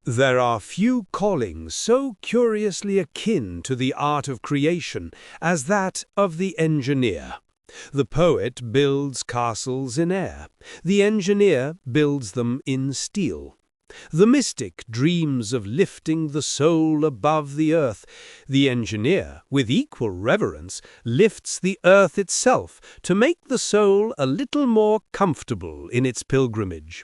There are few callings so curiously akin to the art of creation as that of the engineer. The poet builds castles in air. The engineer builds them in steel. The mystic dreams of lifting the soul above the earth. The engineer, with equal reverence, lifts the earth itself to make the soul a little more comfortable in its pilgrimage.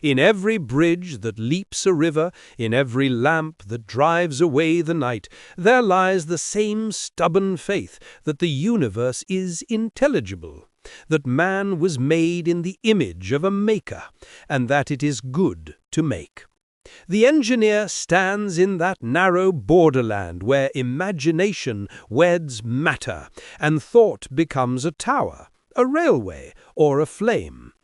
In every bridge that leaps a river, in every lamp that drives away the night, there lies the same stubborn faith that the universe is intelligible, that man was made in the image of a maker, and that it is good to make. The engineer stands in that narrow borderland where imagination weds matter, and thought becomes a tower, a railway, or a flame.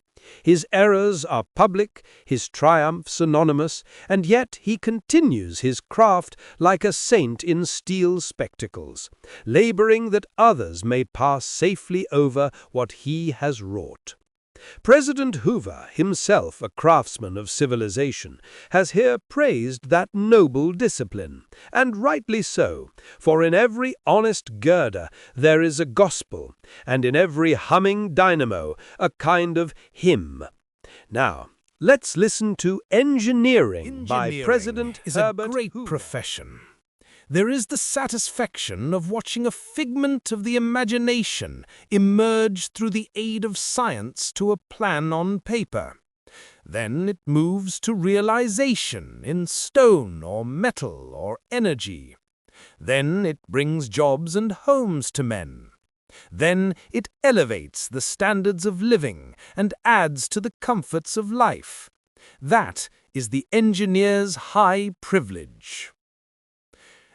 His errors are public, his triumphs anonymous, and yet he continues his craft like a saint in steel spectacles, laboring that others may pass safely over what he has wrought. President Hoover, himself a craftsman of civilization, has here praised that noble discipline, and rightly so, for in every honest girder there is a gospel, and in every humming dynamo a kind of hymn. Now, let's listen to Engineering by President Herbert is a great Hoover. profession. There is the satisfaction of watching a figment of the imagination emerge through the aid of science to a plan on paper. Then it moves to realization in stone or metal or energy. Then it brings jobs and homes to men. Then it elevates the standards of living and adds to the comforts of life. That is the engineer's high privilege.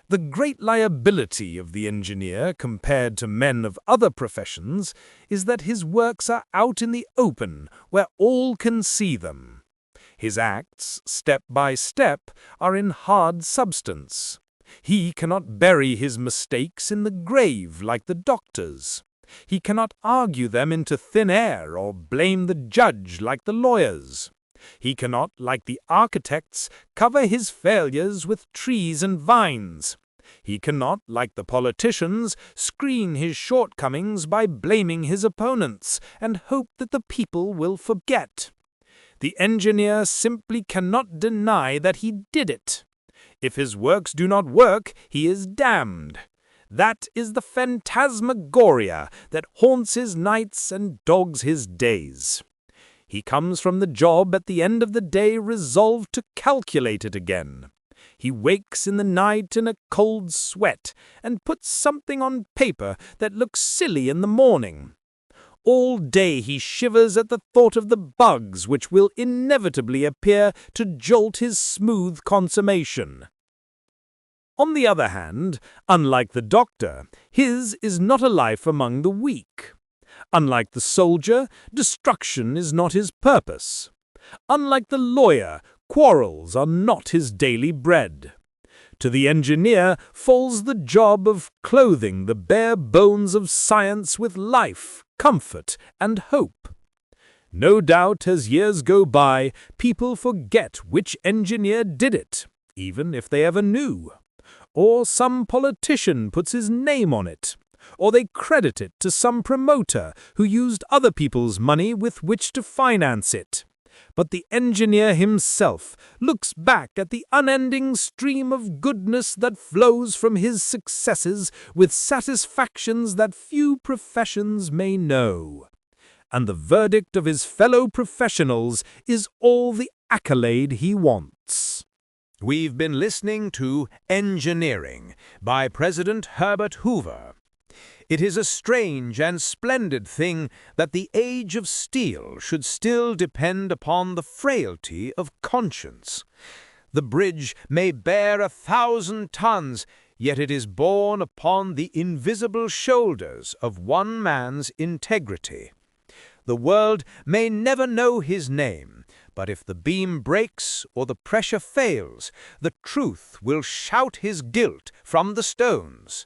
The great liability of the engineer compared to men of other professions is that his works are out in the open where all can see them. His acts, step by step, are in hard substance. He cannot bury his mistakes in the grave like the doctors. He cannot argue them into thin air or blame the judge like the lawyers. He cannot, like the architects, cover his failures with trees and vines. He cannot, like the politicians, screen his shortcomings by blaming his opponents and hope that the people will forget. The engineer simply cannot deny that he did it. If his works do not work, he is damned. That is the phantasmagoria that haunts his nights and dogs his days. He comes from the job at the end of the day resolved to calculate it again. He wakes in the night in a cold sweat and puts something on paper that looks silly in the morning. All day he shivers at the thought of the bugs which will inevitably appear to jolt his smooth consummation. On the other hand, unlike the doctor, his is not a life among the weak. Unlike the soldier, destruction is not his purpose. Unlike the lawyer, quarrels are not his daily bread. To the engineer falls the job of clothing the bare bones of science with life, comfort, and hope. No doubt, as years go by, people forget which engineer did it, even if they ever knew. Or some politician puts his name on it. Or they credit it to some promoter who used other people's money with which to finance it. But the engineer himself looks back at the unending stream of goodness that flows from his successes with satisfactions that few professions may know. And the verdict of his fellow professionals is all the accolade he wants. We've been listening to Engineering by President Herbert Hoover. It is a strange and splendid thing that the age of steel should still depend upon the frailty of conscience. The bridge may bear 1,000 tons, yet it is borne upon the invisible shoulders of one man's integrity. The world may never know his name, but if the beam breaks or the pressure fails, the truth will shout his guilt from the stones.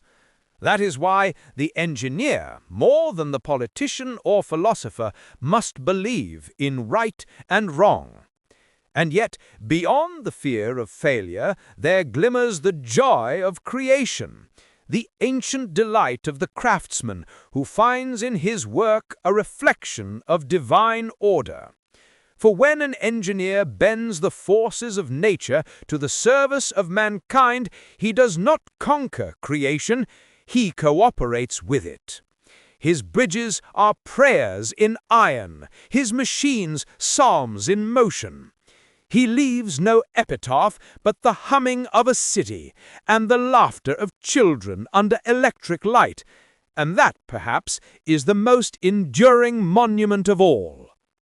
That is why the engineer, more than the politician or philosopher, must believe in right and wrong. And yet, beyond the fear of failure, there glimmers the joy of creation, the ancient delight of the craftsman who finds in his work a reflection of divine order. For when an engineer bends the forces of nature to the service of mankind, he does not conquer creation, he cooperates with it. His bridges are prayers in iron, his machines psalms in motion. He leaves no epitaph but the humming of a city and the laughter of children under electric light, and that, perhaps, is the most enduring monument of all.